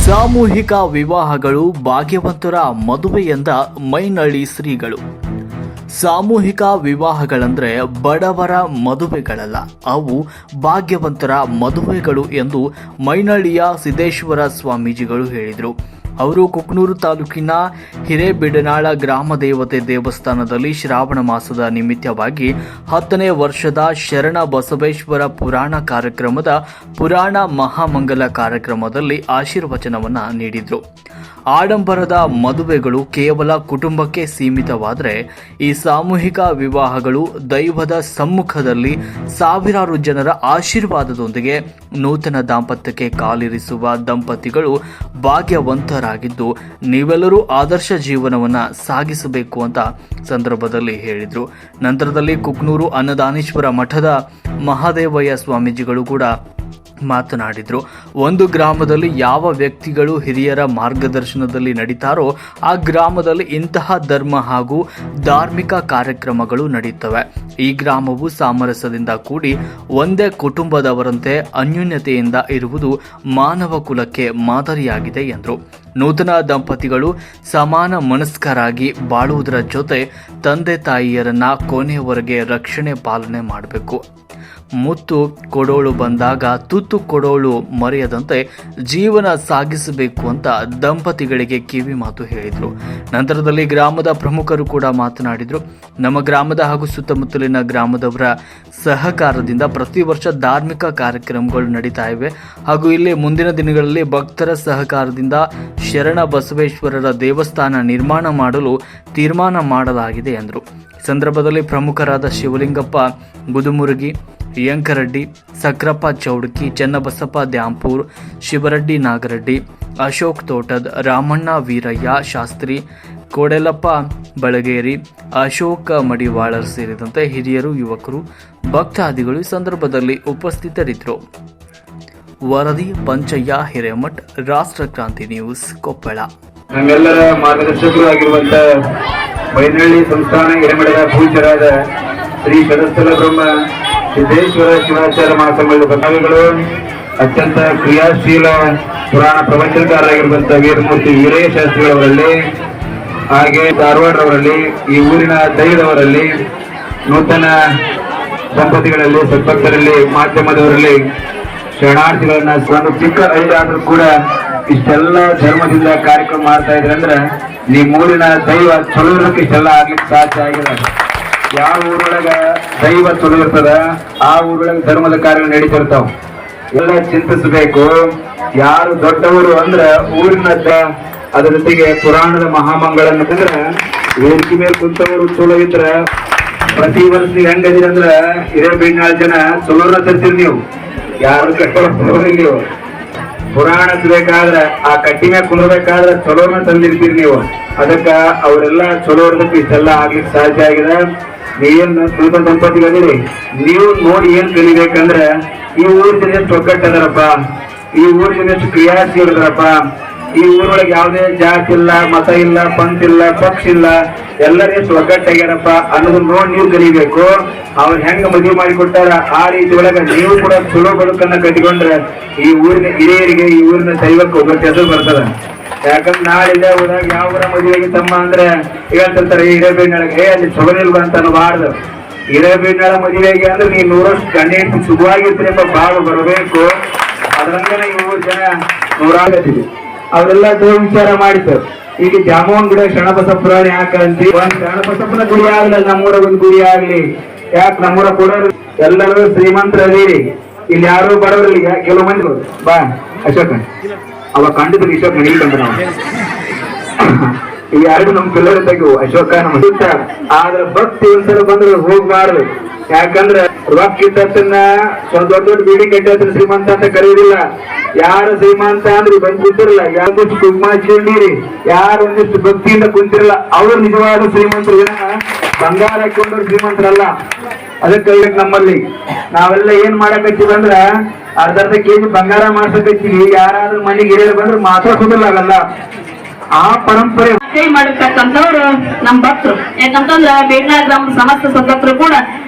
ಸಾಮೂಹಿಕ ವಿವಾಹಗಳು ಭಾಗ್ಯವಂತರ ಮದುವೆಯೆಂದ ಮೈನಳ್ಳಿ ಶ್ರೀಗಳು. ಸಾಮೂಹಿಕ ವಿವಾಹಗಳಂದ್ರೆ ಬಡವರ ಮದುವೆಗಳಲ್ಲ, ಅವು ಭಾಗ್ಯವಂತರ ಮದುವೆಗಳು ಎಂದು ಮೈನಳ್ಳಿಯ ಸಿದ್ದೇಶ್ವರ ಸ್ವಾಮೀಜಿಗಳು ಹೇಳಿದರು. ಅವರು ಕುಕ್ನೂರು ತಾಲೂಕಿನ ಹಿರೇಬಿಡನಾಳ ಗ್ರಾಮ ದೇವತೆ ದೇವಸ್ಥಾನದಲ್ಲಿ ಶ್ರಾವಣ ಮಾಸದ ನಿಮಿತ್ತವಾಗಿ 10ನೇ ವರ್ಷದ ಶರಣ ಬಸವೇಶ್ವರ ಪುರಾಣ ಕಾರ್ಯಕ್ರಮದ ಪುರಾಣ ಮಹಾಮಂಗಲ ಕಾರ್ಯಕ್ರಮದಲ್ಲಿ ಆಶೀರ್ವಚನವನ್ನು ನೀಡಿದರು. ಆಡಂಬರದ ಮದುವೆಗಳು ಕೇವಲ ಕುಟುಂಬಕ್ಕೆ ಸೀಮಿತವಾದರೆ ಈ ಸಾಮೂಹಿಕ ವಿವಾಹಗಳು ದೈವದ ಸಮ್ಮುಖದಲ್ಲಿ ಸಾವಿರಾರು ಜನರ ಆಶೀರ್ವಾದದೊಂದಿಗೆ ನೂತನ ದಾಂಪತ್ಯಕ್ಕೆ ಕಾಲಿರಿಸುವ ದಂಪತಿಗಳು ಭಾಗ್ಯವಂತರಾಗಿದ್ದು ನೀವೆಲ್ಲರೂ ಆದರ್ಶ ಜೀವನವನ್ನು ಸಾಗಿಸಬೇಕು ಅಂತ ಸಂದರ್ಭದಲ್ಲಿ ಹೇಳಿದರು. ನಂತರದಲ್ಲಿ ಕುಕ್ನೂರು ಅನ್ನದಾನೇಶ್ವರ ಮಠದ ಮಹಾದೇವಯ್ಯ ಸ್ವಾಮೀಜಿಗಳು ಕೂಡ ಮಾತನಾಡಿದರು. ಒಂದು ಗ್ರಾಮದಲ್ಲಿ ಯಾವ ವ್ಯಕ್ತಿಗಳು ಹಿರಿಯರ ಮಾರ್ಗದರ್ಶನದಲ್ಲಿ ನಡೀತಾರೋ ಆ ಗ್ರಾಮದಲ್ಲಿ ಇಂತಹ ಧರ್ಮ ಹಾಗೂ ಧಾರ್ಮಿಕ ಕಾರ್ಯಕ್ರಮಗಳು ನಡೆಯುತ್ತವೆ. ಈ ಗ್ರಾಮವು ಸಾಮರಸ್ಯದಿಂದ ಕೂಡಿ ಒಂದೇ ಕುಟುಂಬದವರಂತೆ ಅನ್ಯೋನ್ಯತೆಯಿಂದ ಇರುವುದು ಮಾನವ ಕುಲಕ್ಕೆ ಮಾದರಿಯಾಗಿದೆ ಎಂದರು. ನೂತನ ದಂಪತಿಗಳು ಸಮಾನ ಮನಸ್ಕರಾಗಿ ಬಾಳುವುದರ ಜೊತೆ ತಂದೆ ತಾಯಿಯರನ್ನ ಕೊನೆಯವರೆಗೆ ರಕ್ಷಣೆ ಪಾಲನೆ ಮಾಡಬೇಕು. ಮುತ್ತು ಕೊಡೋಳು ಬಂದಾಗ ತುತ್ತು ಕೊಡೋಳು ಮರೆಯದಂತೆ ಜೀವನ ಸಾಗಿಸಬೇಕು ಅಂತ ದಂಪತಿಗಳಿಗೆ ಕಿವಿ ಮಾತು ಹೇಳಿದರು. ನಂತರದಲ್ಲಿ ಗ್ರಾಮದ ಪ್ರಮುಖರು ಕೂಡ ಮಾತನಾಡಿದರು. ನಮ್ಮ ಗ್ರಾಮದ ಹಾಗೂ ಸುತ್ತಮುತ್ತಲಿನ ಗ್ರಾಮದವರ ಸಹಕಾರದಿಂದ ಪ್ರತಿ ವರ್ಷ ಧಾರ್ಮಿಕ ಕಾರ್ಯಕ್ರಮಗಳು ನಡೀತಾ ಇವೆ ಹಾಗೂ ಇಲ್ಲಿ ಮುಂದಿನ ದಿನಗಳಲ್ಲಿ ಭಕ್ತರ ಸಹಕಾರದಿಂದ ಶರಣ ಬಸವೇಶ್ವರರ ದೇವಸ್ಥಾನ ನಿರ್ಮಾಣ ಮಾಡಲು ತೀರ್ಮಾನ ಮಾಡಲಾಗಿದೆ ಎಂದರು. ಸಂದರ್ಭದಲ್ಲಿ ಪ್ರಮುಖರಾದ ಶಿವಲಿಂಗಪ್ಪ ಗುದುಮುರುಗಿ, ಯಂಕರೆಡ್ಡಿ, ಸಕ್ರಪ್ಪ ಚೌಡಕಿ, ಚನ್ನಬಸಪ್ಪ ದ್ಯಾಂಪೂರ್, ಶಿವರೆಡ್ಡಿ ನಾಗರೆಡ್ಡಿ, ಅಶೋಕ್ ತೋಟದ್, ರಾಮಣ್ಣ ವೀರಯ್ಯ ಶಾಸ್ತ್ರಿ, ಕೋಡೆಲಪ್ಪ ಬಳಗೇರಿ, ಅಶೋಕ ಮಡಿವಾಳರ್ ಸೇರಿದಂತೆ ಹಿರಿಯರು, ಯುವಕರು, ಭಕ್ತಾದಿಗಳು ಈ ಸಂದರ್ಭದಲ್ಲಿ ಉಪಸ್ಥಿತರಿದ್ದರು. ವರದಿ ಪಂಚಯ್ಯ ಹಿರೇಮಠ್, ರಾಷ್ಟ್ರ ಕ್ರಾಂತಿ ನ್ಯೂಸ್, ಕೊಪ್ಪಳ. ನಮ್ಮೆಲ್ಲರ ಮಾರ್ಗದರ್ಶಕರು ಆಗಿರುವಂತಹ ಮೈನಳ್ಳಿ ಸಂಸ್ಥಾನ ಹಿರೇಮಠದ ಪೂಜ್ಯರಾದ ಶ್ರೀ ಷಡಸ್ಥಲ ಬ್ರಹ್ಮ ಸಿದ್ದೇಶ್ವರ ಶಿವಾಚಾರ್ಯ ಮಹಾಸ್ವಾಮಿಗಳು ಬದಲಾವಿಗಳು, ಅತ್ಯಂತ ಕ್ರಿಯಾಶೀಲ ಪುರಾಣ ಪ್ರವಚನಕಾರರಾಗಿರುವಂತಹ ವೀರಮೂರ್ತಿ ವೀರಯ್ಯ ಶಾಸ್ತ್ರಿಗಳವರಲ್ಲಿ, ಹಾಗೆ ಧಾರವಾಡರವರಲ್ಲಿ, ಈ ಊರಿನ ದೈವದವರಲ್ಲಿ, ನೂತನ ದಂಪತಿಗಳಲ್ಲಿ, ಸದ್ಭಕ್ತರಲ್ಲಿ, ಮಾಧ್ಯಮದವರಲ್ಲಿ, ಶರಣಾರ್ಥಿಗಳನ್ನ ಒಂದು ಚಿಕ್ಕ ಐದಾದ್ರೂ ಕೂಡ ಇಷ್ಟೆಲ್ಲ ಧರ್ಮದಿಂದ ಕಾರ್ಯಕ್ರಮ ಮಾಡ್ತಾ ಇದ್ರೆ ಅಂದ್ರೆ ನಿಮ್ಮೂರಿನ ದೈವ ಚಲೋ ಇರೋಕೆ ಇಷ್ಟೆಲ್ಲ ಆಗ್ಲಿಕ್ಕೆ ಸಾಧ್ಯ ಆಗಿದೆ. ಯಾವ ಊರೊಳಗ ದೈವ ಚಲೋ ಇರ್ತದ ಆ ಊರೊಳಗೆ ಧರ್ಮದ ಕಾರ್ಯ ನಡೀತಿರ್ತಾವ. ಎಲ್ಲ ಚಿಂತಿಸಬೇಕು. ಯಾರು ದೊಡ್ಡವರು ಅಂದ್ರ ಊರಿನ ಅದ್ರ ಜೊತೆಗೆ ಪುರಾಣದ ಮಹಾಮಂಗಳನ್ನ ಅಂದ್ರೆ ವೇದಿಕೆ ಮೇಲೆ ಕುಂತವರು ಚಲೋ ಇದ್ರ ಪ್ರತಿ ವರ್ಷ ನೀವು ಹೆಂಗದಿರಿ ಅಂದ್ರ ಹಿರೇಬೀಡ್ನಾಳ ಜನ ಚಲೋನ ತರ್ತೀರಿ. ನೀವು ಯಾರು ಕಷ್ಟಪಡ್ತೀರಿ, ನೀವು ಪುರಾಣ ಬೇಕಾದ್ರೆ ಆ ಕಟ್ಟಿ ಮ್ಯಾಗ ಕುಂದ್ರಬೇಕಾದ್ರೆ ಚಲೋನ ತಂದಿರ್ತೀರಿ ನೀವು. ಅದಕ್ಕ ಅವರೆಲ್ಲ ಚಲೋ ಇರೋದಕ್ಕೆ ಇಷ್ಟೆಲ್ಲ ಆಗ್ಲಿಕ್ಕೆ ಸಾಧ್ಯ ಆಗಿದೆ. ನೀವೇನ್ ನೂತನ ದಂಪತಿಗಳಿರಿ, ನೀವು ನೋಡಿ ಏನ್ ಕಲಿಬೇಕಂದ್ರ ಈ ಊರ್ ಜನ ಎಷ್ಟು ಒಗ್ಗಟ್ಟದಾರಪ್ಪ, ಈ ಊರ್ ಜನ ಎಷ್ಟು ಕ್ರಿಯಾಶೀಲರಪ್ಪ, ಈ ಊರೊಳಗೆ ಯಾವುದೇ ಜಾತಿ ಇಲ್ಲ, ಮತ ಇಲ್ಲ, ಪಂಥ ಇಲ್ಲ, ಪಕ್ಷ ಇಲ್ಲ, ಎಲ್ಲರೂ ಎಷ್ಟು ಒಗ್ಗಟ್ಟಾಗ್ಯಾರಪ್ಪ ಅನ್ನೋದನ್ನ ನೋಡಿ ನೀವು ಕಲಿಬೇಕು. ಅವ್ರು ಹೆಂಗ ಮದುವೆ ಮಾಡಿಕೊಟ್ಟಾರ ಆ ರೀತಿ ಒಳಗ ನೀವು ಕೂಡ ಚಲೋ ಬದುಕನ್ನ ಕಟ್ಟಿಕೊಂಡ್ರೆ ಈ ಊರಿನ ಹಿರಿಯರಿಗೆ, ಈ ಊರಿನ ದೈವಕ್ಕೆ ಒಬ್ಬ ಹೆಸರು ಬರ್ತದ. ಯಾಕಂದ್ರೆ ನಾಳೆ ಹೋದಾಗ ಯಾವ ಮದುವೆಗೆ ತಮ್ಮ ಅಂದ್ರೆ ಹೇಳ್ತಿರ್ತಾರೆ ಹಿರೇಬೇಡ್ನಾಳಗೆ ಅಲ್ಲಿ ಚಲೋ ಇಲ್ವ ಅಂತ ಅನ್ನಬಾರ್ದು. ಹಿರೇಬೇಡ್ನಾಳ ಮದುವೆಗೆ ಅಂದ್ರೆ ನೀವು 100 ಗಂಡ ಹೆಂಡತಿ ಸುಖವಾಗಿರ್ತೀರಿ ಎಂಬ ಭಾವ ಬರಬೇಕು. ಅದ್ರಂಗನೆ ಈ ಊರು ಜನ ನೂರಾಗತ್ತಿದೆ. ಅವರೆಲ್ಲ ದೇವ್ ವಿಚಾರ ಮಾಡಿದ್ರು. ಈಗ ಜಾಮೂನ್ ಗಿಡ ಶರಣಬಸಪ್ಪ ಪುರಾಣ ಯಾಕಂತ ಒಂದ್ ಶರಣಬಸಪ್ಪನ ಗುಡಿ ಆಗ್ಲಿ, ನಮ್ಮೂರ ಒಂದು ಗುಡಿ ಆಗ್ಲಿ, ಯಾಕೆ ನಮ್ಮೂರ ಕೊಡೋರು ಎಲ್ಲರೂ ಶ್ರೀಮಂತರದೀರಿ, ಇಲ್ಲಿ ಯಾರು ಬಡವರಲ್ಲಿ ಕೆಲವು ಮಂದಿ ಬಾ ಅಶೋಕ ಅವ ಕಂಡಿದ್ರು ಅಶೋಕ ಹಿಡಿಕಂತ ನಾವು ಈ ಎರಡು ನಮ್ ಪಿಲ್ಲರ್ ತೆಗೆವು ಅಶೋಕ ನಮ್ಮ ಆದ್ರೆ ಭಕ್ತಿ ಒಂದ್ಸಲ ಬಂದ್ರೆ ಹೋಗ್ಬಾರ್ದು. ಯಾಕಂದ್ರೆ ರೊಕ್ಕ ಇಟ್ಟನ್ನ ದೊಡ್ಡ ದೊಡ್ಡ ಬೀಡಿ ಕಟ್ಟಿ ಶ್ರೀಮಂತ ಅಂತ ಕರೆಯುವುದಿಲ್ಲ. ಯಾರು ಶ್ರೀಮಂತ ಅಂದ್ರೆ ಬಂದ್ ಕೂತಿರಲ್ಲ, ಯಾವ್ದಷ್ಟು ಕುಗ್ಮ ಹಚ್ಕೊಂಡಿರಿ, ಯಾರು ಒಂದಿಷ್ಟು ಭಕ್ತಿಯಿಂದ ಕುಂತಿರಲ್ಲ ಅವ್ರು ನಿಜವಾದ ಶ್ರೀಮಂತರು. ಜನ ಬಂಗಾರ ಹಾಕೊಂಡ್ರು ಶ್ರೀಮಂತರಲ್ಲ. ಅದಕ್ಕೆ ನಮ್ಮಲ್ಲಿ ನಾವೆಲ್ಲ ಏನ್ ಮಾಡಕ್ ಹಚ್ಚಿವಂದ್ರ ಅರ್ಧ ಕೆಜಿ ಬಂಗಾರ ಮಾಡ್ಸಕ್ ಹಚ್ಚಿವಿ. ಯಾರಾದ್ರೂ ಮನೆಗೆ ಹಿರಿಯರು ಬಂದ್ರೆ ಮಾತಾಡ್ಸೋದಿಲ್ಲ. ಆಗಲ್ಲ. ಆ ಪರಂಪರೆ ಕೈ ಮಾಡಿರ್ತಕ್ಕಂಥವ್ರು ನಮ್ಮ ಭಕ್ತರು. ಯಾಕಂತಂದ್ರ ಬೇಡ್ನಾಳ್ ಗ್ರಾಮದ ಸಮಸ್ತ ಸದಸ್ಯರು ಕೂಡ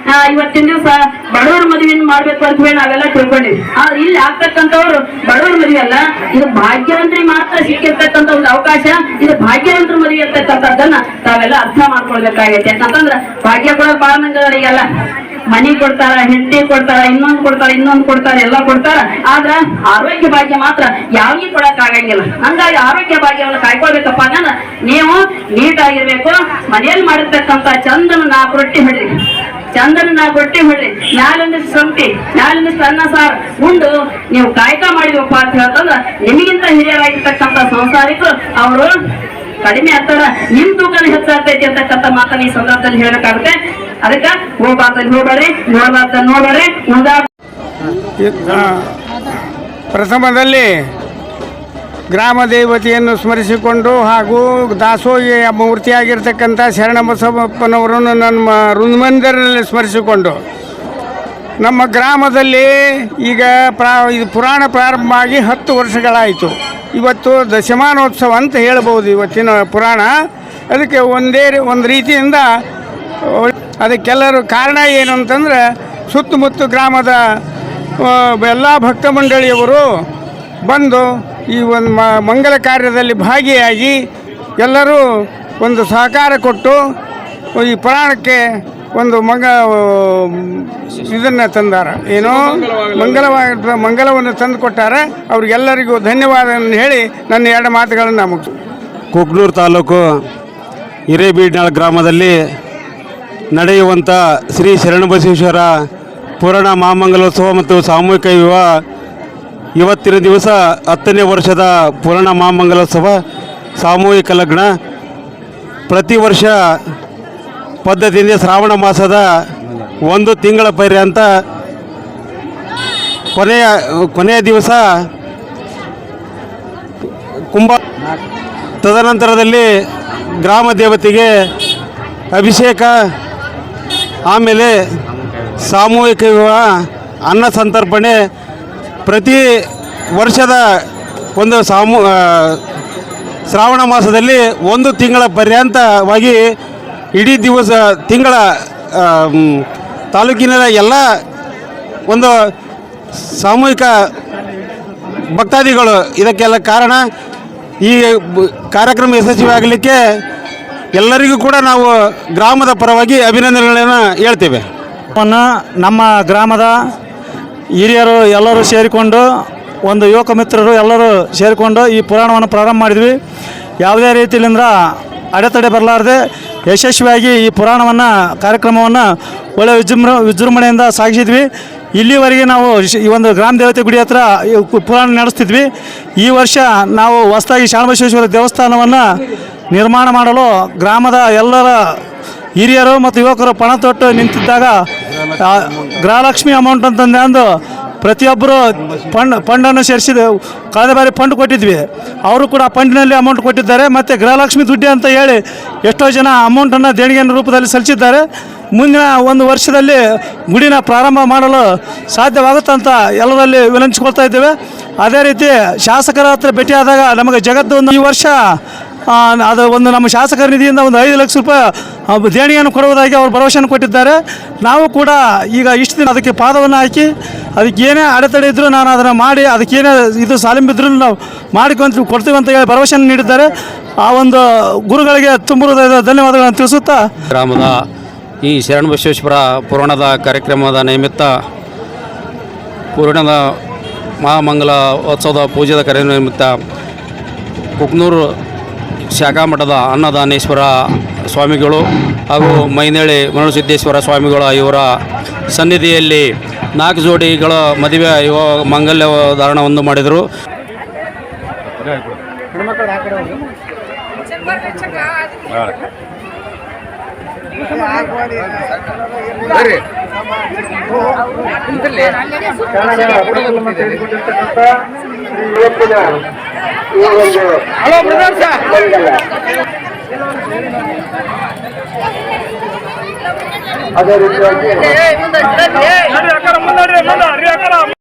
ಇವತ್ತಿನ ದಿವಸ ಬಡವರ ಮದುವೆಯನ್ನು ಮಾಡ್ಬೇಕು ಅಂತ ಹೇಳಿ ನಾವೆಲ್ಲ ತಿಳ್ಕೊಂಡಿವಿ. ಆದ್ರೆ ಇಲ್ಲಿ ಆಗ್ತಕ್ಕಂಥವ್ರು ಬಡವರ ಮದುವೆ ಅಲ್ಲ, ಇದು ಭಾಗ್ಯವಂತರಿಗೆ ಮಾತ್ರ ಸಿಕ್ಕಿರ್ತಕ್ಕಂಥ ಒಂದು ಅವಕಾಶ. ಇದು ಭಾಗ್ಯವಂತರ ಮದುವೆ ಇರ್ತಕ್ಕಂಥದ್ದನ್ನ ತಾವೆಲ್ಲ ಅರ್ಥ ಮಾಡ್ಕೊಳ್ಬೇಕಾಗೈತೆ. ಯಾಕಂತಂದ್ರ ಭಾಗ್ಯ ಕೂಡ ಬಹಳ ಮಂದಿಗಳಿಗೆಲ್ಲ ಮನಿ ಕೊಡ್ತಾರ, ಹೆಂಡತಿ ಕೊಡ್ತಾರ, ಇನ್ನೊಂದು ಕೊಡ್ತಾರ, ಎಲ್ಲ ಕೊಡ್ತಾರ. ಆದ್ರ ಆರೋಗ್ಯ ಭಾಗ್ಯ ಮಾತ್ರ ಯಾವಿಗೆ ಕೊಡಕ್ ಆಗಂಗಿಲ್ಲ. ಹಂಗಾಗಿ ಆರೋಗ್ಯ ಭಾಗ್ಯವನ್ನು ಕಾಯ್ಕೊಳ್ಬೇಕಪ್ಪ ಅಂದ್ರೆ ನೀವು ನೀಟಾಗಿರ್ಬೇಕು. ಮನೆಯಲ್ಲಿ ಮಾಡಿರ್ತಕ್ಕಂಥ ಚಂದನ 4 ರೊಟ್ಟಿ ಹೊಡ್ರಿ, ಮ್ಯಾಲೊಂದಿಷ್ಟು ಸೊಂಟಿ, ಮ್ಯಾಲೊಂದಿಷ್ಟು ಅನ್ನ ಸಾರು ಉಂಡು ನೀವು ಕಾಯ್ಕ ಮಾಡಿದಪ್ಪ ಅಂತ ಹೇಳ್ತಂದ್ರ ನಿಮಗಿಂತ ಹಿರಿಯರಾಗಿರ್ತಕ್ಕಂಥ ಸಂಸಾರಿಕರು ಅವರು ಕಡಿಮೆ ಆಗ್ತಾರ, ನಿಮ್ ತೂಕನ ಹೆಚ್ಚಾಗ್ತೈತಿ ಅಂತಕ್ಕಂಥ ಮಾತನ್ನ ಈ ಸಂದರ್ಭದಲ್ಲಿ ಹೇಳಬೇಕಾಗುತ್ತೆ. ಅದಕ್ಕೆ ಹೋಗ್ಬಾರ್ದಲ್ಲಿ ಹೋಗ್ಬೇಡ್ರಿ, ನೋಡ್ಬೇಡ್ರಿ. ಪ್ರಥಮದಲ್ಲಿ ಗ್ರಾಮ ದೇವತೆಯನ್ನು ಸ್ಮರಿಸಿಕೊಂಡು ಹಾಗೂ ದಾಸೋಹಿಯ ಮೂರ್ತಿಯಾಗಿರ್ತಕ್ಕಂಥ ಶರಣಬಸವಪ್ಪನವರನ್ನು ನಮ್ಮ ಋಂದಮಂದಿರದಲ್ಲಿ ಸ್ಮರಿಸಿಕೊಂಡು ನಮ್ಮ ಗ್ರಾಮದಲ್ಲಿ ಈಗ ಇದು ಪುರಾಣ ಪ್ರಾರಂಭ ಆಗಿ 10 ವರ್ಷಗಳಾಯಿತು. ಇವತ್ತು ದಶಮಾನೋತ್ಸವ ಅಂತ ಹೇಳ್ಬೋದು ಇವತ್ತಿನ ಪುರಾಣ. ಅದಕ್ಕೆ ಒಂದು ರೀತಿಯಿಂದ ಅದಕ್ಕೆಲ್ಲರೂ ಕಾರಣ ಏನು ಅಂತಂದ್ರೆ ಸುತ್ತಮುತ್ತ ಗ್ರಾಮದ ಎಲ್ಲ ಭಕ್ತ ಮಂಡಳಿಯವರು ಬಂದು ಈ ಒಂದು ಮಂಗಲ ಕಾರ್ಯದಲ್ಲಿ ಭಾಗಿಯಾಗಿ ಎಲ್ಲರೂ ಒಂದು ಸಹಕಾರ ಕೊಟ್ಟು ಈ ಪುರಾಣಕ್ಕೆ ಒಂದು ಇದನ್ನು ತಂದಾರ, ಏನೋ ಮಂಗಲವನ್ನು ತಂದು ಕೊಟ್ಟಾರೆ. ಅವ್ರಿಗೆಲ್ಲರಿಗೂ ಧನ್ಯವಾದವನ್ನು ಹೇಳಿ ನನ್ನ 2 ಮಾತುಗಳನ್ನು ಮುಗಿಸು. ಕುಕ್ನೂರು ತಾಲೂಕು ಹಿರೇಬೀಡ್ನಾಳ್ ಗ್ರಾಮದಲ್ಲಿ ನಡೆಯುವಂಥ ಶ್ರೀ ಶರಣಬಸವೇಶ್ವರ ಪುರಾಣ ಮಹಾಮಂಗಲೋತ್ಸವ ಮತ್ತು ಸಾಮೂಹಿಕ ವಿವಾಹ ಇವತ್ತಿನ ದಿವಸ 10ನೇ ವರ್ಷದ ಪುರಾಣ ಮಹಾಮಂಗಲೋತ್ಸವ ಸಾಮೂಹಿಕ ಲಗ್ನ. ಪ್ರತಿ ವರ್ಷ ಪದ್ಧತಿಯಿಂದ ಶ್ರಾವಣ ಮಾಸದ 1 ತಿಂಗಳ ಪರ್ಯಂತ ಕೊನೆಯ ದಿವಸ ಕುಂಭ, ತದನಂತರದಲ್ಲಿ ಗ್ರಾಮ ದೇವತೆಗೆ ಅಭಿಷೇಕ, ಆಮೇಲೆ ಸಾಮೂಹಿಕ ವಿವಾಹ, ಅನ್ನ ಸಂತರ್ಪಣೆ. ಪ್ರತಿ ವರ್ಷದ ಒಂದು ಶ್ರಾವಣ ಮಾಸದಲ್ಲಿ 1 ತಿಂಗಳ ಪರ್ಯಂತವಾಗಿ ಇಡೀ ತಿಂಗಳ ತಾಲೂಕಿನ ಎಲ್ಲ ಒಂದು ಸಾಮೂಹಿಕ ಭಕ್ತಾದಿಗಳು ಇದಕ್ಕೆಲ್ಲ ಕಾರಣ. ಈ ಕಾರ್ಯಕ್ರಮ ಯಶಸ್ವಿಯಾಗಲಿಕ್ಕೆ ಎಲ್ಲರಿಗೂ ಕೂಡ ನಾವು ಗ್ರಾಮದ ಪರವಾಗಿ ಅಭಿನಂದನೆಗಳನ್ನು ಹೇಳ್ತೇವೆ. ನಮ್ಮ ಗ್ರಾಮದ ಹಿರಿಯರು ಎಲ್ಲರೂ ಸೇರಿಕೊಂಡು, ಒಂದು ಯುವಕ ಮಿತ್ರರು ಎಲ್ಲರೂ ಸೇರಿಕೊಂಡು ಈ ಪುರಾಣವನ್ನು ಪ್ರಾರಂಭ ಮಾಡಿದ್ವಿ. ಯಾವುದೇ ರೀತಿಯಿಂದ ಅಡೆತಡೆ ಬರಲಾರದೆ ಯಶಸ್ವಿಯಾಗಿ ಈ ಕಾರ್ಯಕ್ರಮವನ್ನು ಒಳ್ಳೆಯ ವಿಜೃಂಭಣೆಯಿಂದ ಸಾಗಿಸಿದ್ವಿ. ಇಲ್ಲಿವರೆಗೆ ನಾವು ಈ ಒಂದು ಗ್ರಾಮ ದೇವತೆ ಗುಡಿ ಹತ್ರ ಪುರಾಣ ನಡೆಸ್ತಿದ್ವಿ. ಈ ವರ್ಷ ನಾವು ಹೊಸದಾಗಿ ಶರಣಬಸವೇಶ್ವರ ದೇವಸ್ಥಾನವನ್ನು ನಿರ್ಮಾಣ ಮಾಡಲು ಗ್ರಾಮದ ಎಲ್ಲರ ಹಿರಿಯರು ಮತ್ತು ಯುವಕರು ಪಣ ತೊಟ್ಟು ನಿಂತಿದ್ದಾಗ ಗೃಹಲಕ್ಷ್ಮಿ ಅಮೌಂಟ್ ಅಂತಂದು ಪ್ರತಿಯೊಬ್ಬರು ಫಂಡನ್ನು ಸೇರಿಸಿದ. ಕಳೆದ ಬಾರಿ ಫಂಡ್ ಕೊಟ್ಟಿದ್ವಿ, ಅವರು ಕೂಡ ಫಂಡಿನಲ್ಲಿ ಅಮೌಂಟ್ ಕೊಟ್ಟಿದ್ದಾರೆ. ಮತ್ತು ಗೃಹಲಕ್ಷ್ಮಿ ದುಡ್ಡು ಅಂತ ಹೇಳಿ ಎಷ್ಟೋ ಜನ ಅಮೌಂಟನ್ನು ದೇಣಿಗೆಯ ರೂಪದಲ್ಲಿ ಸಲ್ಲಿಸಿದ್ದಾರೆ. ಮುಂದಿನ 1 ವರ್ಷದಲ್ಲಿ ಗುಡಿನ ಪ್ರಾರಂಭ ಮಾಡಲು ಸಾಧ್ಯವಾಗುತ್ತಂತ ಎಲ್ಲರಲ್ಲಿ ವಿನಂತಿಸ್ಕೊಳ್ತಾ ಇದ್ದೇವೆ. ಅದೇ ರೀತಿ ಶಾಸಕರ ಹತ್ರ ಭೇಟಿಯಾದಾಗ ನಮಗೆ ಜಗತ್ತು ಈ ವರ್ಷ ಅದು ಒಂದು ನಮ್ಮ ಶಾಸಕರ ನಿಧಿಯಿಂದ ಒಂದು 5 ಲಕ್ಷ ರೂಪಾಯಿ ದೇಣಿಗೆಯನ್ನು ಕೊಡುವುದಾಗಿ ಅವರು ಭರವಸೆಯನ್ನು ಕೊಟ್ಟಿದ್ದಾರೆ. ನಾವು ಕೂಡ ಈಗ ಇಷ್ಟು ದಿನ ಅದಕ್ಕೆ ಪಾದವನ್ನು ಹಾಕಿ ಅದಕ್ಕೆ ಏನೇ ಅಡೆತಡೆ ಇದ್ದರೂ ನಾನು ಅದನ್ನು ಮಾಡಿ ಅದಕ್ಕೇನೇ ಇದು ಸಾಲಿಂಬಿದ್ರೂ ನಾವು ಕೊಡ್ತೀವಿ ಅಂತ ಹೇಳಿ ಭರವಸೆಯನ್ನು ನೀಡಿದ್ದಾರೆ. ಆ ಒಂದು ಗುರುಗಳಿಗೆ ತುಂಬ ಧನ್ಯವಾದಗಳನ್ನು ತಿಳಿಸುತ್ತಾ ಗ್ರಾಮದ ಈ ಶರಣಬಸವೇಶ್ವರ ಪುರಾಣದ ಕಾರ್ಯಕ್ರಮದ ನಿಮಿತ್ತ ಪುರಾಣದ ಮಹಾಮಂಗಲ ಉತ್ಸವದ ಪೂಜೆದ ಕಾರ್ಯಕ್ರಮ ನಿಮಿತ್ತ ಕುಕ್ನೂರು ಶಾಖಾ ಮಠದ ಅನ್ನದಾನೇಶ್ವರ ಸ್ವಾಮಿಗಳು ಹಾಗೂ ಮೈನಳ್ಳಿ ಮರುಳಸಿದ್ದೇಶ್ವರ ಸ್ವಾಮಿಗಳ ಇವರ ಸನ್ನಿಧಿಯಲ್ಲಿ 4 ಜೋಡಿಗಳ ಮದುವೆ ಮಂಗಲ್ಯ ಧಾರಣವನ್ನು ಮಾಡಿದರು. ಅದೇ ರೀತಿಯಾಗಿ